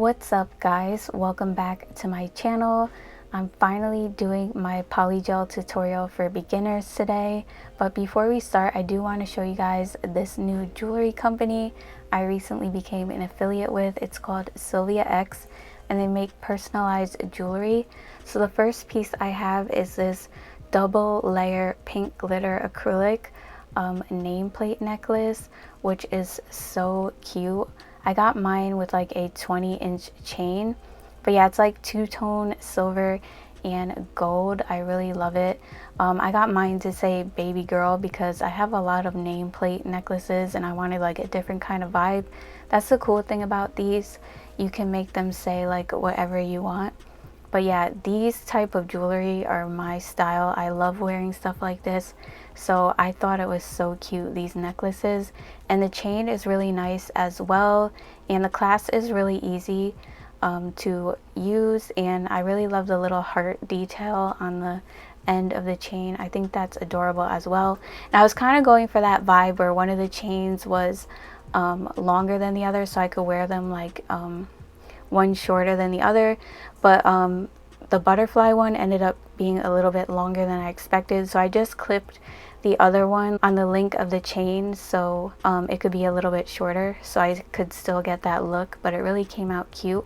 What's up guys, welcome back to my channel. I'm finally doing my polygel tutorial for beginners today, but before we start I do want to show you guys this new jewelry company I recently became an affiliate with. It's called SilviaX and they make personalized jewelry. So the first piece I have is this double layer pink glitter acrylic nameplate necklace, which is so cute. I got mine with like a 20-inch chain, but yeah, it's like two-tone silver and gold. I really love it. I got mine to say baby girl because I have a lot of nameplate necklaces and I wanted like a different kind of vibe. That's the cool thing about these. You can make them say like whatever you want. But yeah, these type of jewelry are my style. I love wearing stuff like this. So I thought it was so cute, these necklaces. And the chain is really nice as well. And the clasp is really easy to use. And I really love the little heart detail on the end of the chain. I think that's adorable as well. And I was kind of going for that vibe where one of the chains was longer than the other, so I could wear them like one shorter than the other, but the butterfly one ended up being a little bit longer than I expected, so I just clipped the other one on the link of the chain so it could be a little bit shorter so I could still get that look, but it really came out cute.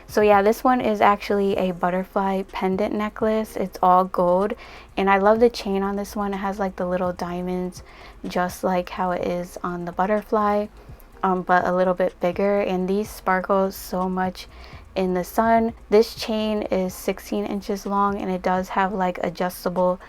So yeah, this one is actually a butterfly pendant necklace. It's all gold and I love the chain on this one. It has like the little diamonds just like how it is on the butterfly, but a little bit bigger, and these sparkle so much in the sun. This chain is 16 inches long and it does have like adjustable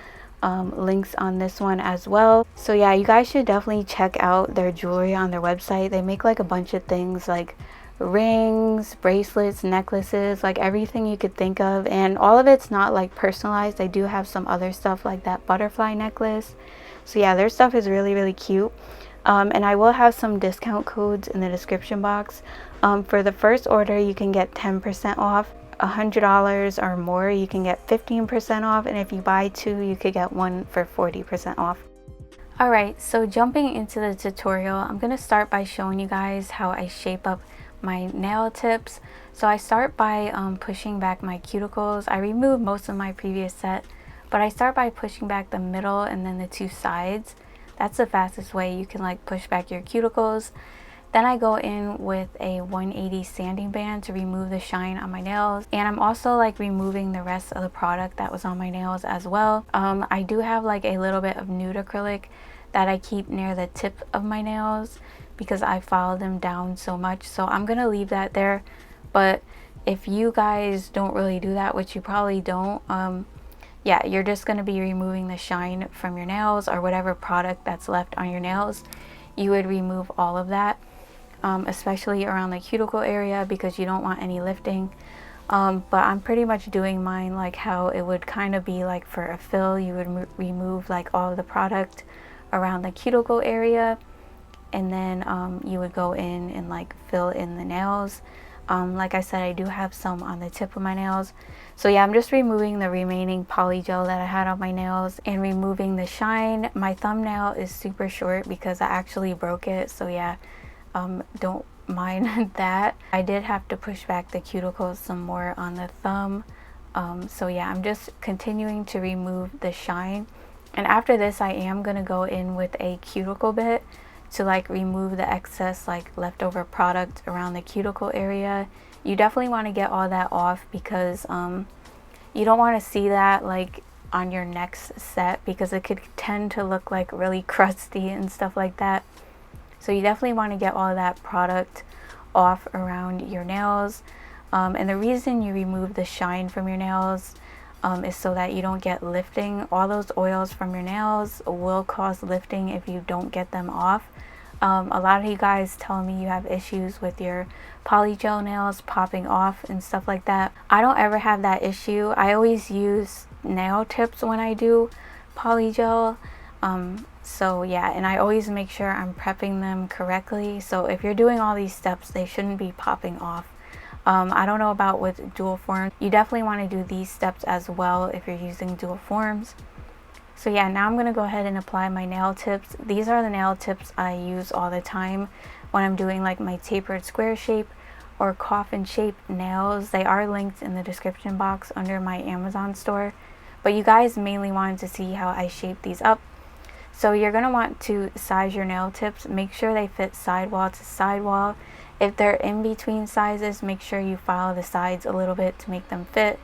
links on this one as well. So yeah, you guys should definitely check out their jewelry on their website. They make like a bunch of things like rings, bracelets, necklaces, like everything you could think of, and all of it's not like personalized. They do have some other stuff like that butterfly necklace. So yeah, their stuff is really cute. And I will have some discount codes in the description box. For the first order you can get 10% off, $100 or more you can get 15% off, and if you buy two you could get one for 40% off. Alright, so jumping into the tutorial, I'm going to start by showing you guys how I shape up my nail tips. So I start by pushing back my cuticles. I remove most of my previous set, but I start by pushing back the middle and then the two sides. That's the fastest way you can like push back your cuticles. Then I go in with a 180 sanding band to remove the shine on my nails, and I'm also like removing the rest of the product that was on my nails as well. I do have like a little bit of nude acrylic that I keep near the tip of my nails because I file them down so much, so I'm gonna leave that there. But if you guys don't really do that, which you probably don't, yeah, you're just going to be removing the shine from your nails or whatever product that's left on your nails. You would remove all of that, especially around the cuticle area because you don't want any lifting. But I'm pretty much doing mine like how it would kind of be like for a fill. You would remove like all of the product around the cuticle area, and then you would go in and like fill in the nails. Like I said, I do have some on the tip of my nails. So yeah, I'm just removing the remaining polygel that I had on my nails and removing the shine. My thumbnail is super short because I actually broke it, so yeah, don't mind that. I did have to push back the cuticles some more on the thumb. So yeah, I'm just continuing to remove the shine, and after this I am gonna go in with a cuticle bit to like remove the excess like leftover product around the cuticle area. You definitely want to get all that off because you don't want to see that like on your next set because it could tend to look like really crusty and stuff like that. So you definitely want to get all that product off around your nails. And the reason you remove the shine from your nails is so that you don't get lifting. All those oils from your nails will cause lifting if you don't get them off. A lot of you guys tell me you have issues with your polygel nails popping off and stuff like that. I don't ever have that issue. I always use nail tips when I do polygel. So yeah, and I always make sure I'm prepping them correctly. So if you're doing all these steps, they shouldn't be popping off. I don't know about with dual forms. You definitely want to do these steps as well if you're using dual forms. So yeah, now I'm going to go ahead and apply my nail tips. These are the nail tips I use all the time when I'm doing like my tapered square shape or coffin shaped nails. They are linked in the description box under my Amazon store, but you guys mainly wanted to see how I shape these up. So you're going to want to size your nail tips. Make sure they fit sidewall to sidewall. If they're in between sizes, make sure you file the sides a little bit to make them fit.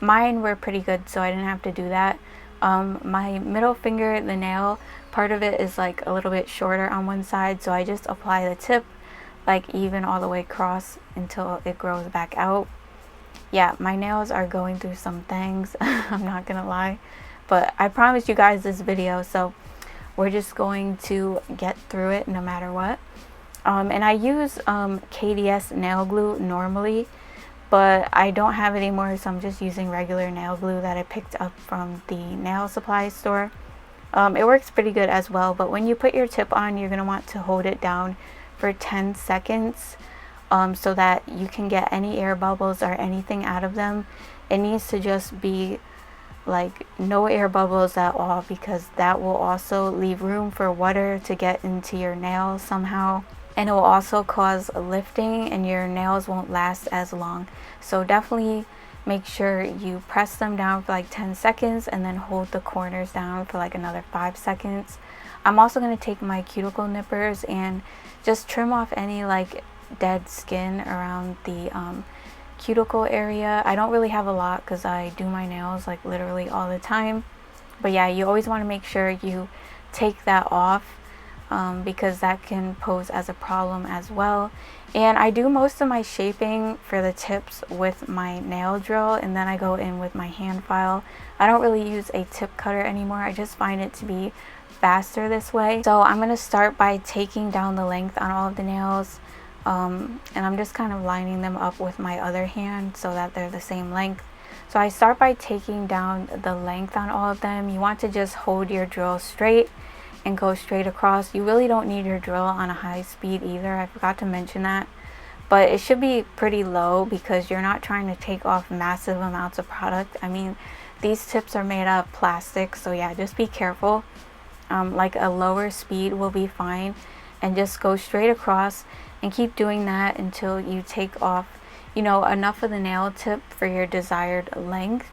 Mine were pretty good, so I didn't have to do that. My middle finger, the nail, part of it is like a little bit shorter on one side, so I just apply the tip like even all the way across until it grows back out. Yeah, my nails are going through some things, I'm not gonna lie, but I promised you guys this video, so we're just going to get through it no matter what. And I use KDS nail glue normally, but I don't have it anymore, so I'm just using regular nail glue that I picked up from the nail supply store. It works pretty good as well, but when you put your tip on, you're going to want to hold it down for 10 seconds so that you can get any air bubbles or anything out of them. It needs to just be like no air bubbles at all, because that will also leave room for water to get into your nails somehow, and it will also cause lifting and your nails won't last as long. So definitely make sure you press them down for like 10 seconds and then hold the corners down for like another 5 seconds. I'm also going to take my cuticle nippers and just trim off any like dead skin around the cuticle area. I don't really have a lot because I do my nails like literally all the time, but yeah, you always want to make sure you take that off because that can pose as a problem as well. And I do most of my shaping for the tips with my nail drill, and then I go in with my hand file. I don't really use a tip cutter anymore. I just find it to be faster this way. So I'm going to start by taking down the length on all of the nails, and I'm just kind of lining them up with my other hand so that they're the same length. So I start by taking down the length on all of them. You want to just hold your drill straight and go straight across. You really don't need your drill on a high speed either. I forgot to mention that, but it should be pretty low because you're not trying to take off massive amounts of product. I mean, these tips are made out of plastic, so yeah, just be careful. Like a lower speed will be fine, and just go straight across and keep doing that until you take off, you know, enough of the nail tip for your desired length.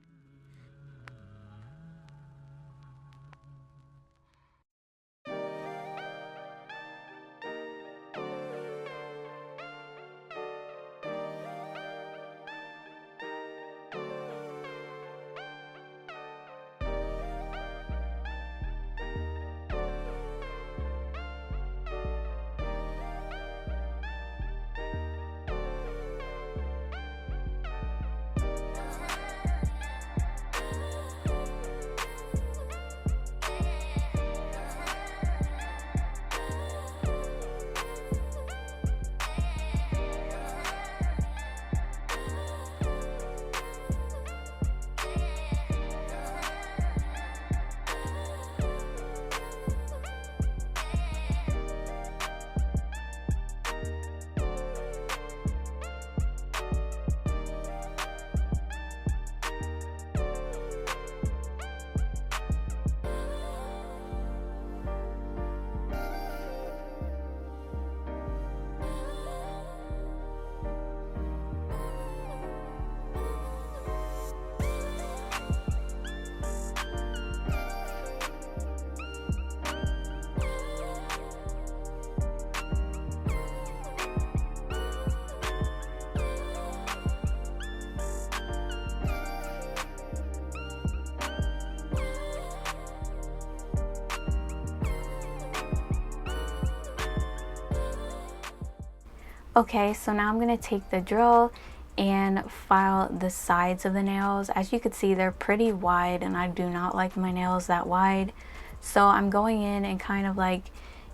Okay, so now I'm going to take the drill and file the sides of the nails. As you can see, they're pretty wide, and I do not like my nails that wide. So I'm going in and kind of like,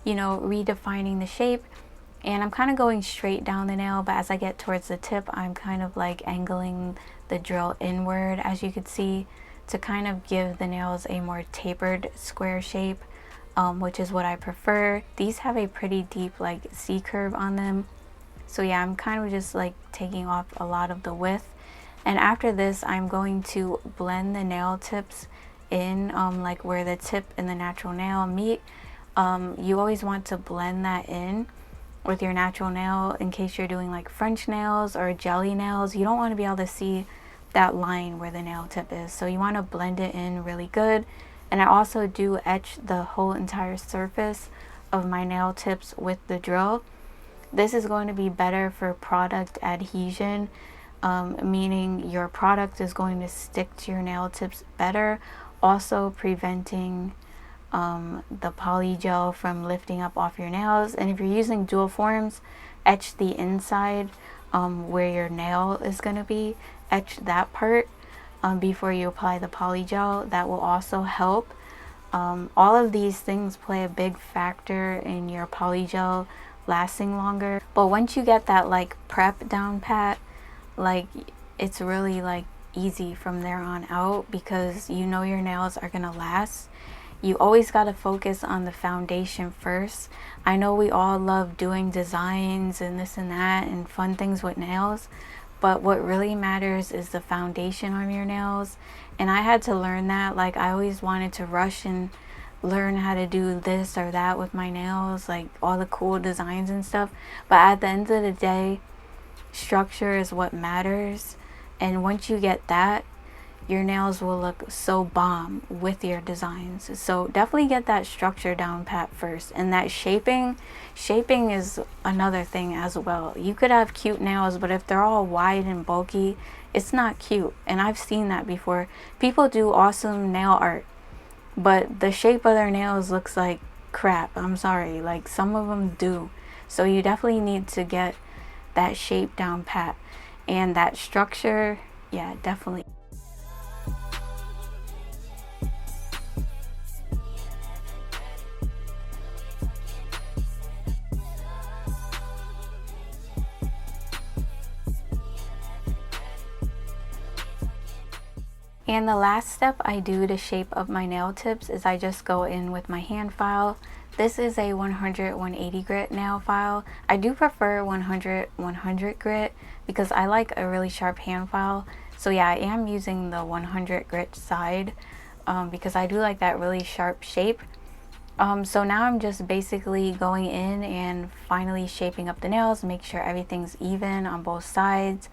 you know, redefining the shape, and I'm kind of going straight down the nail, but as I get towards the tip, I'm kind of like angling the drill inward, as you can see, to kind of give the nails a more tapered square shape, which is what I prefer. These have a pretty deep like C curve on them. So yeah, I'm kind of just like taking off a lot of the width. And after this, I'm going to blend the nail tips in like where the tip and the natural nail meet. You always want to blend that in with your natural nail, in case you're doing like French nails or jelly nails, you don't want to be able to see that line where the nail tip is. So you want to blend it in really good. And I also do etch the whole entire surface of my nail tips with the drill. This is going to be better for product adhesion, meaning your product is going to stick to your nail tips better, also preventing the polygel from lifting up off your nails. And if you're using dual forms, etch the inside where your nail is going to be, etch that part before you apply the polygel. That will also help. All of these things play a big factor in your polygel lasting longer. But once you get that like prep down pat, like it's really like easy from there on out, because you know your nails are gonna last. You always got to focus on the foundation first. I know we all love doing designs and this and that and fun things with nails, but what really matters is the foundation on your nails. And I had to learn that. Like, I always wanted to rush and learn how to do this or that with my nails, like all the cool designs and stuff. But at the end of the day, structure is what matters. And once you get that, your nails will look so bomb with your designs. So definitely get that structure down pat first. And that shaping is another thing as well. You could have cute nails, but if they're all wide and bulky, it's not cute. And I've seen that before. People do awesome nail art, but the shape of their nails looks like crap. I'm sorry, like some of them do. So you definitely need to get that shape down pat. And that structure, yeah, definitely. And the last step I do to shape up my nail tips is I just go in with my hand file. This is a 100-180 grit nail file. I do prefer 100-100 grit because I like a really sharp hand file. So yeah, I am using the 100 grit side because I do like that really sharp shape. So now I'm just basically going in and finally shaping up the nails, make sure everything's even on both sides.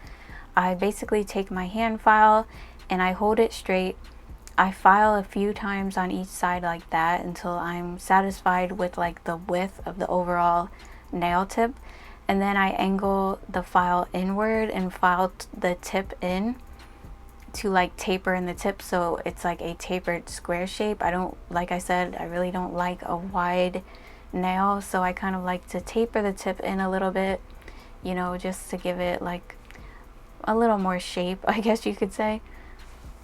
I basically take my hand file and I hold it straight. I file a few times on each side like that until I'm satisfied with like the width of the overall nail tip. And then I angle the file inward and file the tip in to like taper in the tip, so it's like a tapered square shape. I don't, like I said, I really don't like a wide nail, so I kind of like to taper the tip in a little bit, you know, just to give it like a little more shape, I guess you could say.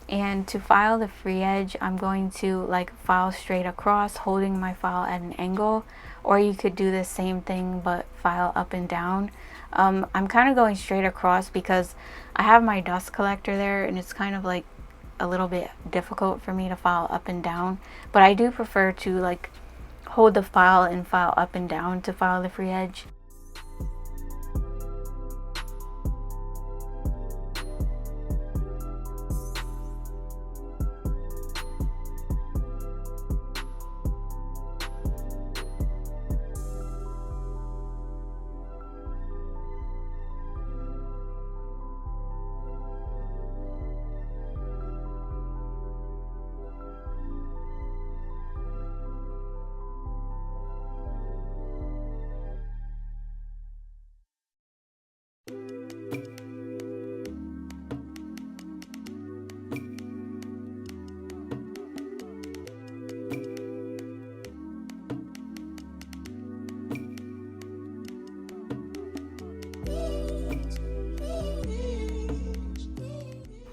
And to file the free edge, I'm going to like file straight across, holding my file at an angle, or you could do the same thing but file up and down. I'm kind of going straight across because I have my dust collector there and it's kind of like a little bit difficult for me to file up and down, but I do prefer to like hold the file and file up and down to file the free edge.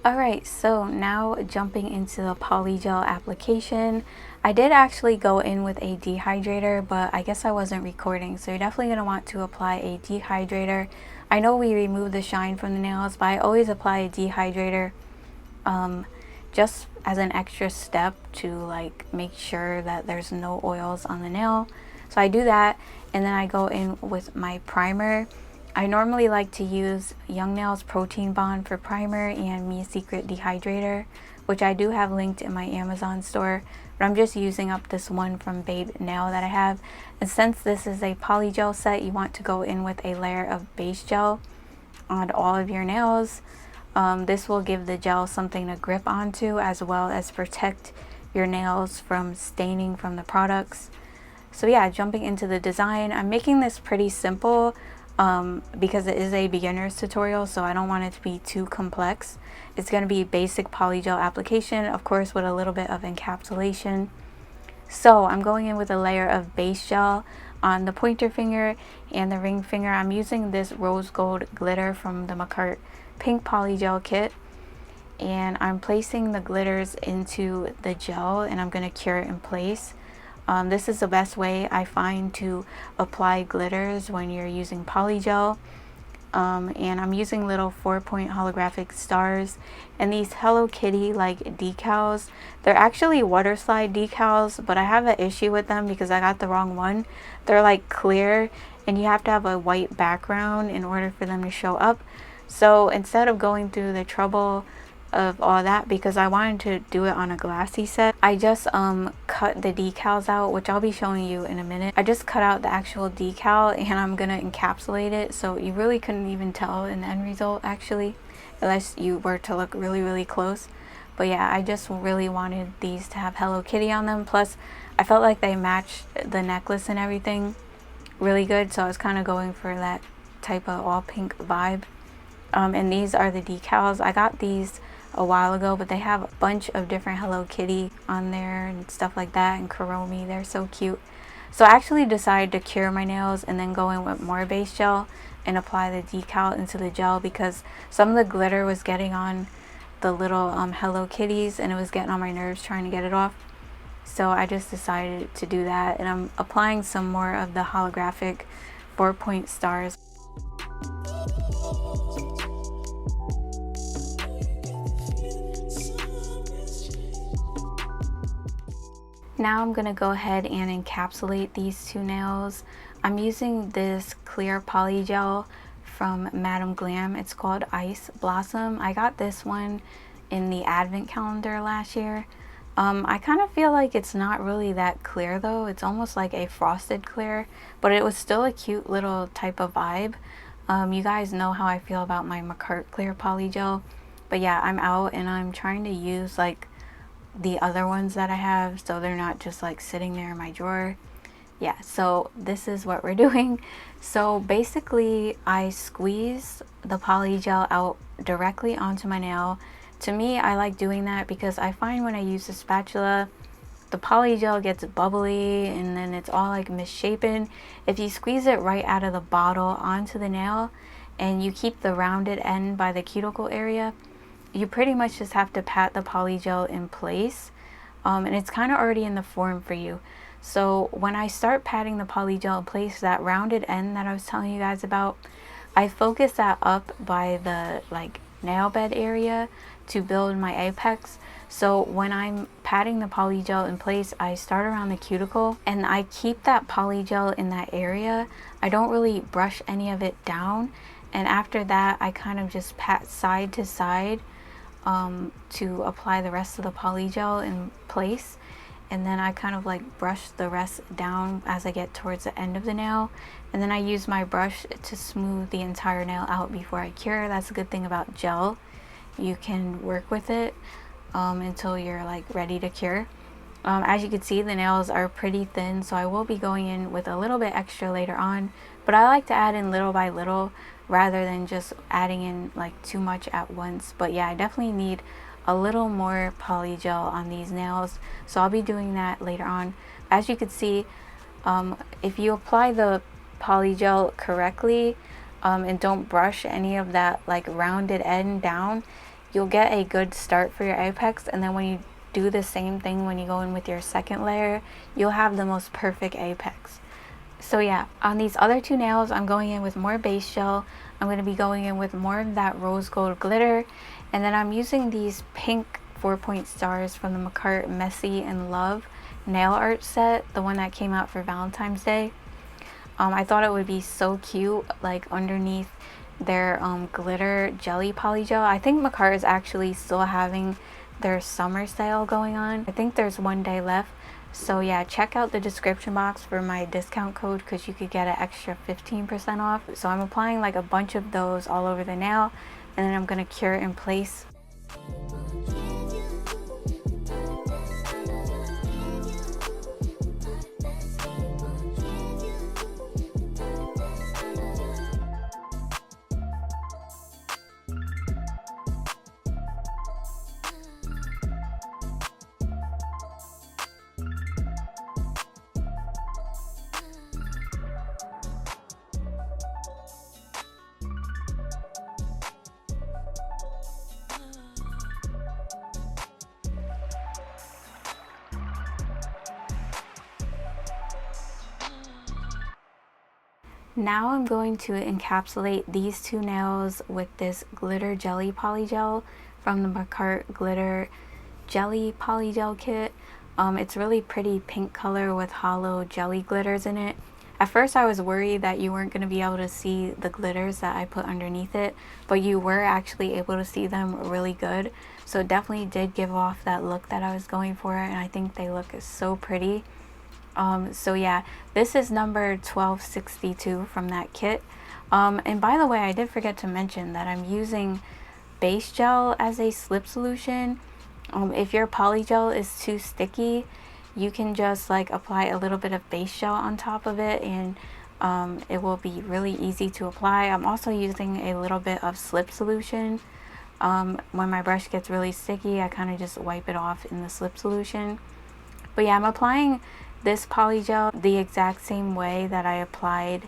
Alright, so now jumping into the polygel application. I did actually go in with a dehydrator, but I guess I wasn't recording, so you're definitely going to want to apply a dehydrator. I know we remove the shine from the nails, but I always apply a dehydrator just as an extra step to like make sure that there's no oils on the nail. So I do that, and then I go in with my primer. I normally like to use Young Nails Protein Bond for primer and Mia Secret dehydrator, which I do have linked in my Amazon store, but I'm just using up this one from Babe Nail that I have. And since this is a polygel set, you want to go in with a layer of base gel on all of your nails. This will give the gel something to grip onto, as well as protect your nails from staining from the products. So yeah, jumping into the design, I'm making this pretty simple because it is a beginner's tutorial, so I don't want it to be too complex. It's going to be basic polygel application, of course, with a little bit of encapsulation. So I'm going in with a layer of base gel on the pointer finger and the ring finger. I'm using this rose gold glitter from the Macart Pink Polygel Kit, and I'm placing the glitters into the gel and I'm going to cure it in place. This is the best way I find to apply glitters when you're using polygel. And I'm using little 4-point holographic stars and these Hello Kitty like decals. They're actually water slide decals, but I have an issue with them because I got the wrong one. They're like clear and you have to have a white background in order for them to show up. So instead of going through the trouble of all that, because I wanted to do it on a glassy set, I just cut the decals out, which I'll be showing you in a minute. I just cut out the actual decal and I'm gonna encapsulate it, so you really couldn't even tell in the end result actually, unless you were to look really close. But yeah, I just really wanted these to have Hello Kitty on them, plus I felt like they matched the necklace and everything really good, so I was kind of going for that type of all pink vibe. And these are the decals. I got these a while ago, but they have a bunch of different Hello Kitty on there and stuff like that, and Kuromi. They're so cute. So I actually decided to cure my nails and then go in with more base gel and apply the decal into the gel, because some of the glitter was getting on the little Hello Kitties and it was getting on my nerves trying to get it off. So I just decided to do that, and I'm applying some more of the holographic 4-point stars. Now I'm gonna go ahead and encapsulate these two nails. I'm using this clear polygel from Madame Glam. It's called Ice Blossom. I got this one in the advent calendar last year. I kind of feel like it's not really that clear though. It's almost like a frosted clear, but it was still a cute little type of vibe. You guys know how I feel about my Macart clear polygel. But yeah, I'm out and I'm trying to use like the other ones that I have, so they're not just like sitting there in my drawer. Yeah, so this is what we're doing. So basically I squeeze the polygel out directly onto my nail. To me, I like doing that because I find when I use the spatula, the polygel gets bubbly and then it's all like misshapen. If you squeeze it right out of the bottle onto the nail and you keep the rounded end by the cuticle area, you pretty much just have to pat the polygel in place, and it's kind of already in the form for you. So when I start patting the polygel in place, that rounded end that I was telling you guys about, I focus that up by the like nail bed area to build my apex. So when I'm patting the polygel in place, I start around the cuticle and I keep that polygel in that area. I don't really brush any of it down, and after that I kind of just pat side to side to apply the rest of the polygel in place, and then I kind of like brush the rest down as I get towards the end of the nail, and then I use my brush to smooth the entire nail out before I cure. That's a good thing about gel. You can work with it until you're like ready to cure. As you can see, the nails are pretty thin, so I will be going in with a little bit extra later on, but I like to add in little by little rather than just adding in like too much at once. But yeah, I definitely need a little more polygel on these nails, so I'll be doing that later on. As you can see, if you apply the polygel correctly and don't brush any of that like rounded end down, you'll get a good start for your apex, and then when you do the same thing when you go in with your second layer, you'll have the most perfect apex. So yeah, on these other two nails, I'm going in with more base gel. I'm going to be going in with more of that rose gold glitter, and then I'm using these pink 4-point stars from the Macart Messy and Love nail art set, the one that came out for Valentine's Day. I thought it would be so cute like underneath their glitter jelly polygel. I think Macart is actually still having their summer sale going on. I think there's 1 day left. So yeah, check out the description box for my discount code because you could get an extra 15% off. So I'm applying like a bunch of those all over the nail, and then I'm going to cure in place. Now I'm going to encapsulate these two nails with this glitter jelly polygel from the Macart Glitter Jelly Polygel Kit. It's really pretty pink color with hollow jelly glitters in it. At first I was worried that you weren't going to be able to see the glitters that I put underneath it, but you were actually able to see them really good. So it definitely did give off that look that I was going for, and I think they look so pretty. So yeah, this is number 1262 from that kit. And by the way, I did forget to mention that I'm using base gel as a slip solution. If your polygel is too sticky, you can just like apply a little bit of base gel on top of it, and it will be really easy to apply. I'm also using a little bit of slip solution. When my brush gets really sticky, I kind of just wipe it off in the slip solution. But yeah, I'm applying this polygel the exact same way that I applied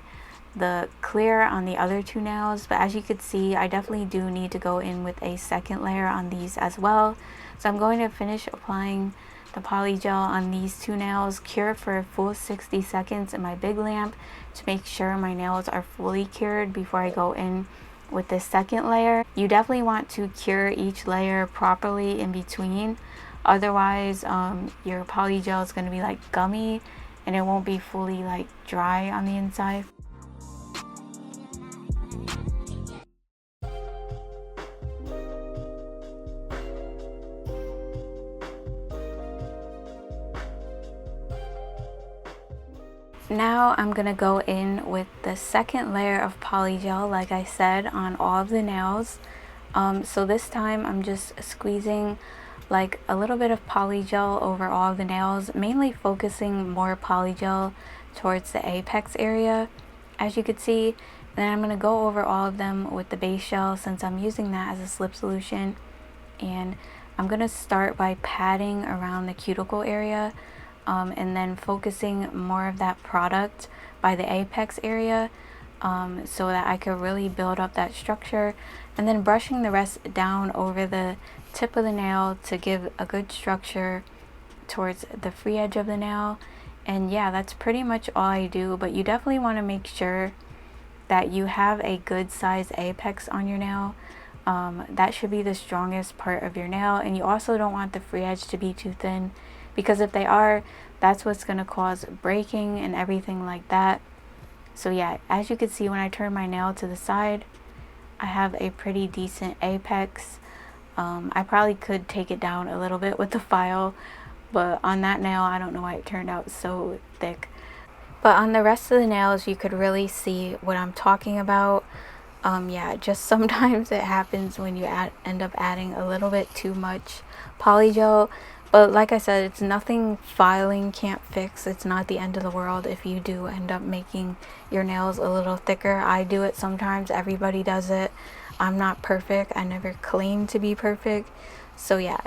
the clear on the other two nails, but as you could see, I definitely do need to go in with a second layer on these as well. So I'm going to finish applying the polygel on these two nails, cure for a full 60 seconds in my big lamp to make sure my nails are fully cured before I go in with the second layer. You definitely want to cure each layer properly in between. Otherwise, your polygel is going to be like gummy and it won't be fully like dry on the inside. Now I'm going to go in with the second layer of polygel, like I said, on all of the nails. So this time I'm just squeezing like a little bit of polygel over all of the nails, mainly focusing more polygel towards the apex area, as you could see. And then I'm going to go over all of them with the base gel since I'm using that as a slip solution. And I'm going to start by patting around the cuticle area, and then focusing more of that product by the apex area, so that I could really build up that structure, and then brushing the rest down over the tip of the nail to give a good structure towards the free edge of the nail. And yeah, that's pretty much all I do, but you definitely want to make sure that you have a good size apex on your nail. That should be the strongest part of your nail, and you also don't want the free edge to be too thin, because if they are, that's what's going to cause breaking and everything like that. So yeah, as you can see, when I turn my nail to the side, I have a pretty decent apex. I probably could take it down a little bit with the file, but on that nail, I don't know why it turned out so thick. But on the rest of the nails, you could really see what I'm talking about. Yeah, just sometimes it happens when you end up adding a little bit too much polygel. But like I said, it's nothing filing can't fix. It's not the end of the world if you do end up making your nails a little thicker. I do it sometimes. Everybody does it. I'm not perfect. I never claim to be perfect. So yeah.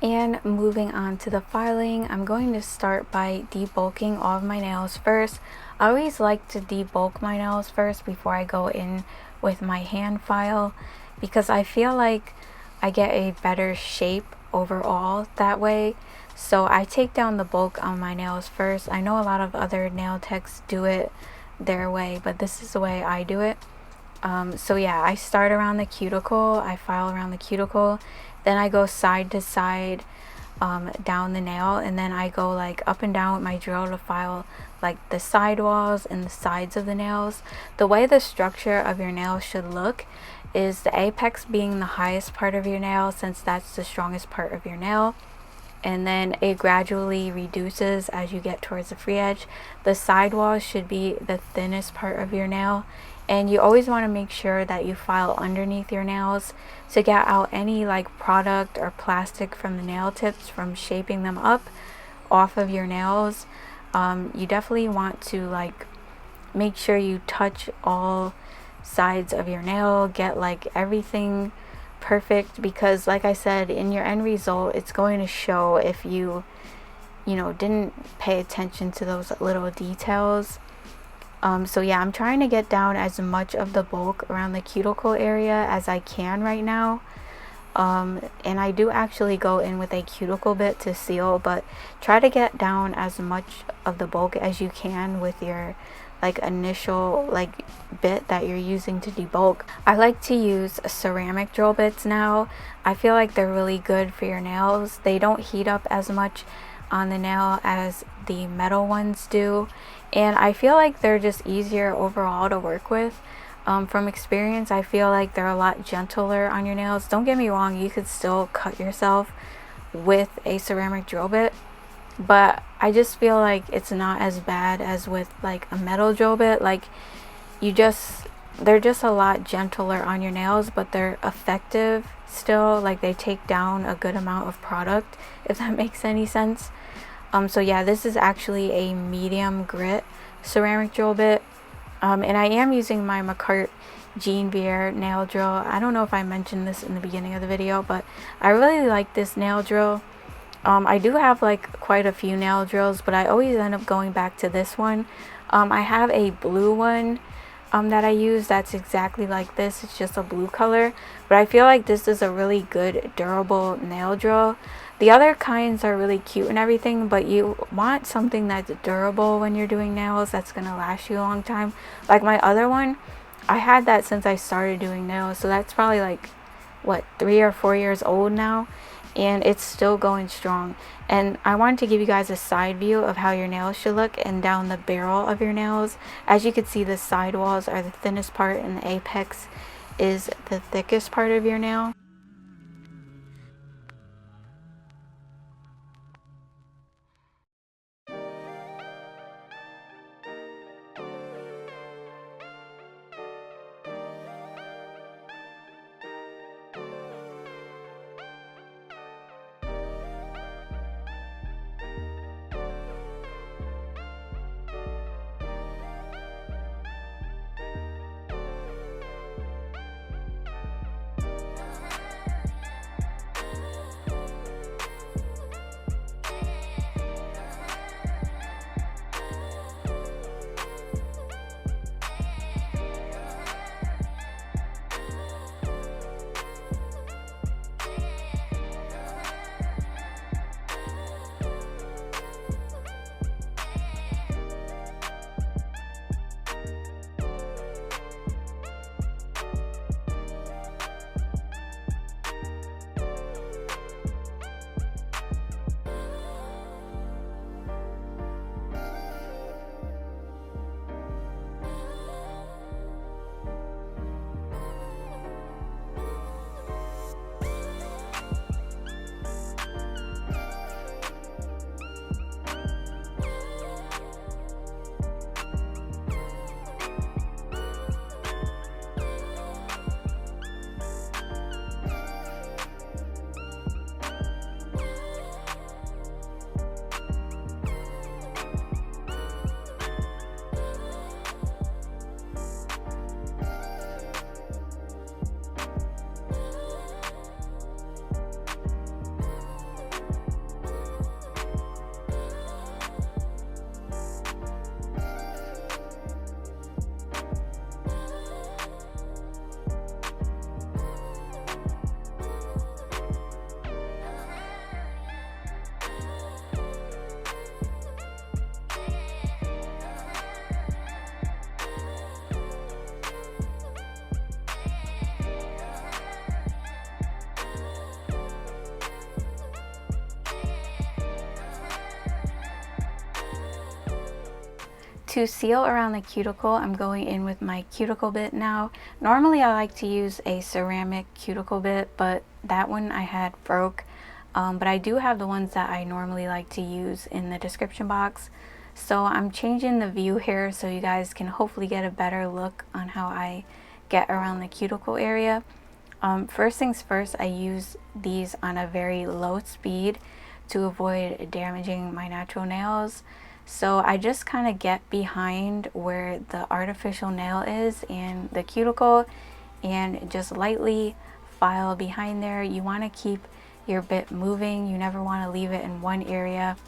And moving on to the filing, I'm going to start by debulking all of my nails first. I always like to debulk my nails first before I go in with my hand file, because I feel like I get a better shape overall that way. So I take down the bulk on my nails first. I know a lot of other nail techs do it their way, but this is the way I do it. So yeah, I start around the cuticle, I file around the cuticle, then I go side to side down the nail, and then I go like up and down with my drill to file like the side walls and the sides of the nails. The way the structure of your nail should look is the apex being the highest part of your nail, since that's the strongest part of your nail, and then it gradually reduces as you get towards the free edge. The side walls should be the thinnest part of your nail, and you always want to make sure that you file underneath your nails to get out any like product or plastic from the nail tips from shaping them up off of your nails. You definitely want to like make sure you touch all sides of your nail, get like everything perfect, because like I said, in your end result it's going to show if you didn't pay attention to those little details. So yeah, I'm trying to get down as much of the bulk around the cuticle area as I can right now. And I do actually go in with a cuticle bit to seal, but try to get down as much of the bulk as you can with your like initial like bit that you're using to debulk. I like to use ceramic drill bits now. I feel like they're really good for your nails. They don't heat up as much on the nail as the metal ones do, and I feel like they're just easier overall to work with. From experience, I feel like they're a lot gentler on your nails. Don't get me wrong, you could still cut yourself with a ceramic drill bit, but I just feel like it's not as bad as with like a metal drill bit. Like they're just a lot gentler on your nails, but they're effective still. Like they take down a good amount of product, if that makes any sense. So yeah, this is actually a medium grit ceramic drill bit. And I am using my Geneviere nail drill. I don't know if I mentioned this in the beginning of the video, but I really like this nail drill. I do have like quite a few nail drills, but I always end up going back to this one. I have a blue one that I use that's exactly like this. It's just a blue color, but I feel like this is a really good durable nail drill. The other kinds are really cute and everything, but you want something that's durable when you're doing nails, that's gonna last you a long time. Like my other one, I had that since I started doing nails, so that's probably like what, 3 or 4 years old now, and it's still going strong. And I wanted to give you guys a side view of how your nails should look and down the barrel of your nails. As you can see, the side walls are the thinnest part and the apex is the thickest part of your nail. To seal around the cuticle, I'm going in with my cuticle bit now. Normally I like to use a ceramic cuticle bit, but that one I had broke. But I do have the ones that I normally like to use in the description box. So I'm changing the view here so you guys can hopefully get a better look on how I get around the cuticle area. First things first, I use these on a very low speed to avoid damaging my natural nails. So I just kind of get behind where the artificial nail is and the cuticle and just lightly file behind there. You want to keep your bit moving. You never want to leave it in one area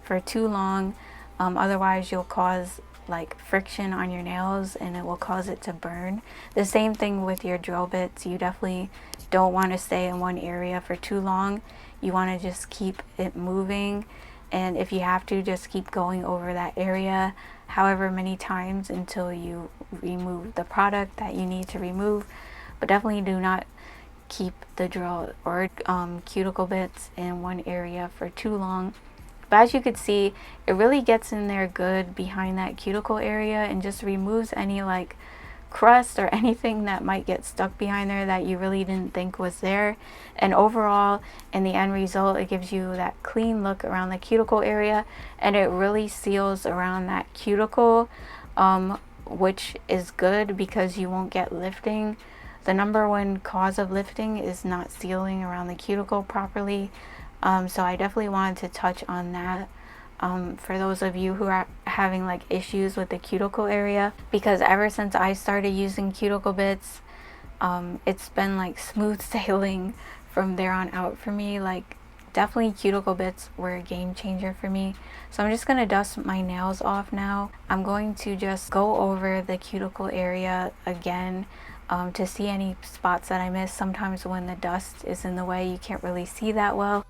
for too long. Otherwise you'll cause like friction on your nails and it will cause it to burn. The same thing with your drill bits. You definitely don't want to stay in one area for too long. You want to just keep it moving, and if you have to, just keep going over that area however many times until you remove the product that you need to remove. But definitely do not keep the drill or cuticle bits in one area for too long. But as you can see, it really gets in there good behind that cuticle area and just removes any like crust or anything that might get stuck behind there that you really didn't think was there. And overall, in the end result, it gives you that clean look around the cuticle area, and it really seals around that cuticle, which is good because you won't get lifting. The number one cause of lifting is not sealing around the cuticle properly. So I definitely wanted to touch on that for those of you who are having like issues with the cuticle area, because ever since I started using cuticle bits, it's been like smooth sailing from there on out for me. Like definitely cuticle bits were a game changer for me. So I'm just going to dust my nails off now. I'm going to just go over the cuticle area again to see any spots that I missed. Sometimes when the dust is in the way, you can't really see that well.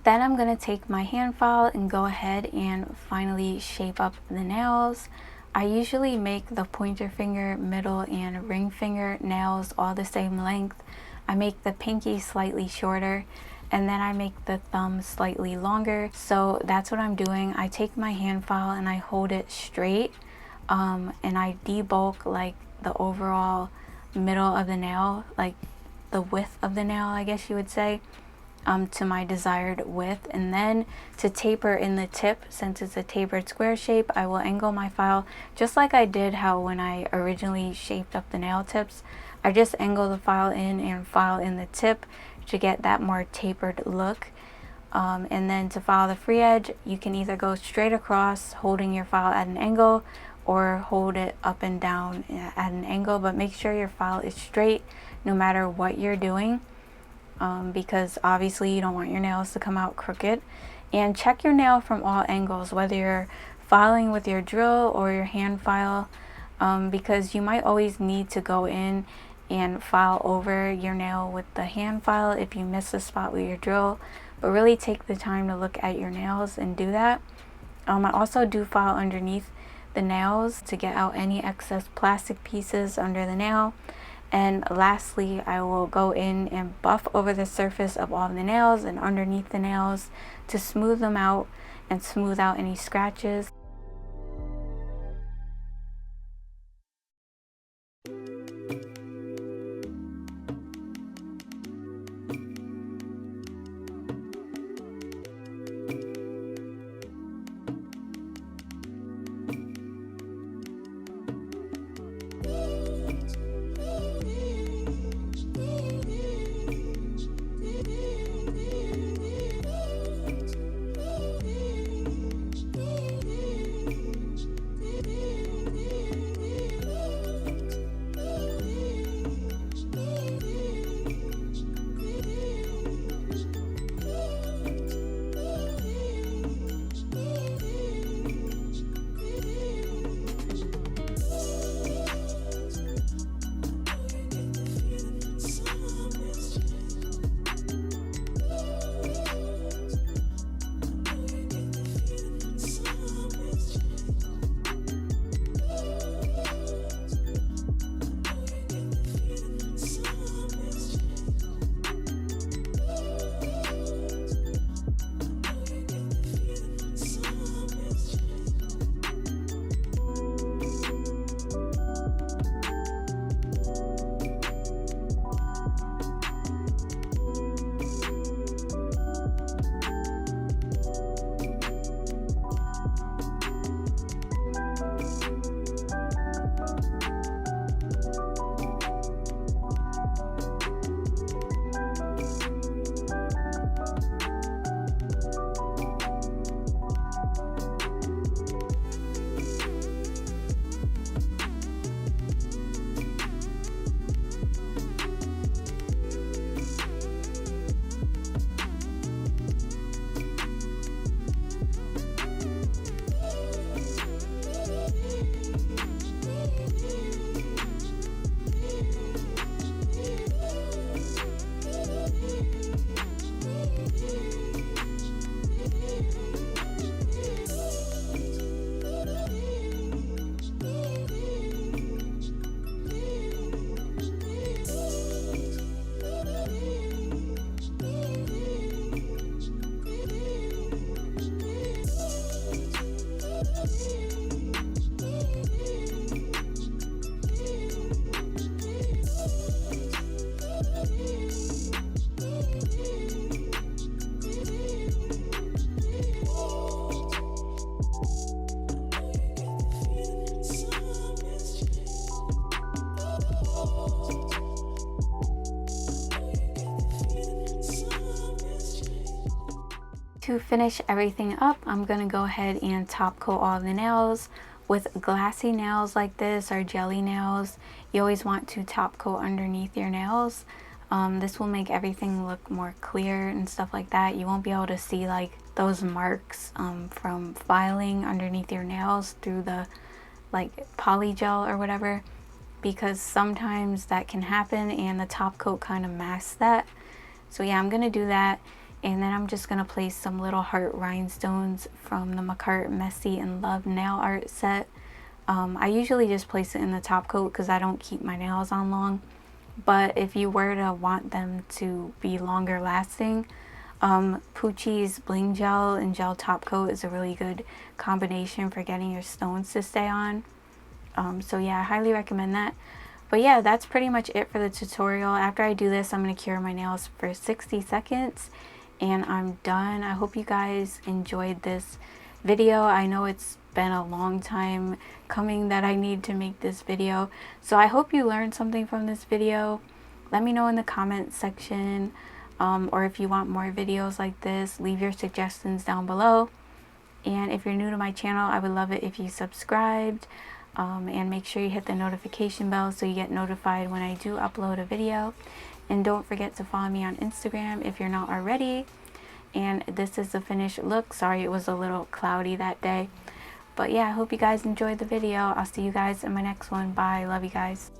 Then I'm going to take my hand file and go ahead and finally shape up the nails. I usually make the pointer finger, middle, and ring finger nails all the same length. I make the pinky slightly shorter, and then I make the thumb slightly longer. So that's what I'm doing. I take my hand file and I hold it straight, and I debulk like the overall middle of the nail, like the width of the nail, I guess you would say, to my desired width. And then to taper in the tip, since it's a tapered square shape, I will angle my file just like I did how when I originally shaped up the nail tips. I just angle the file in and file in the tip to get that more tapered look. And then to file the free edge, you can either go straight across holding your file at an angle or hold it up and down at an angle, but make sure your file is straight no matter what you're doing. Because obviously you don't want your nails to come out crooked. And check your nail from all angles, whether you're filing with your drill or your hand file, because you might always need to go in and file over your nail with the hand file if you miss a spot with your drill. But really take the time to look at your nails and do that. I also do file underneath the nails to get out any excess plastic pieces under the nail. And lastly, I will go in and buff over the surface of all the nails and underneath the nails to smooth them out and smooth out any scratches. To finish everything up, I'm going to go ahead and top coat all the nails. With glassy nails like this or jelly nails, you always want to top coat underneath your nails. This will make everything look more clear and stuff like that. You won't be able to see like those marks from filing underneath your nails through the like polygel or whatever, because sometimes that can happen and the top coat kind of masks that. So yeah, I'm gonna do that, and then I'm just gonna place some little heart rhinestones from the Macart Messy and Love nail art set. I usually just place it in the top coat because I don't keep my nails on long, but if you were to want them to be longer lasting, Pucci's Bling Gel and Gel Top Coat is a really good combination for getting your stones to stay on. So yeah, I highly recommend that. But yeah, that's pretty much it for the tutorial. After I do this, I'm going to cure my nails for 60 seconds and I'm done. I hope you guys enjoyed this video. I know it's been a long time coming that I need to make this video, so I hope you learned something from this video. Let me know in the comment section, or if you want more videos like this, leave your suggestions down below. And if you're new to my channel, I would love it if you subscribed, and make sure you hit the notification bell so you get notified when I do upload a video. And don't forget to follow me on Instagram if you're not already. And this is the finished look. Sorry it was a little cloudy that day, but yeah, I hope you guys enjoyed the video. I'll see you guys in my next one. Bye. Love you guys.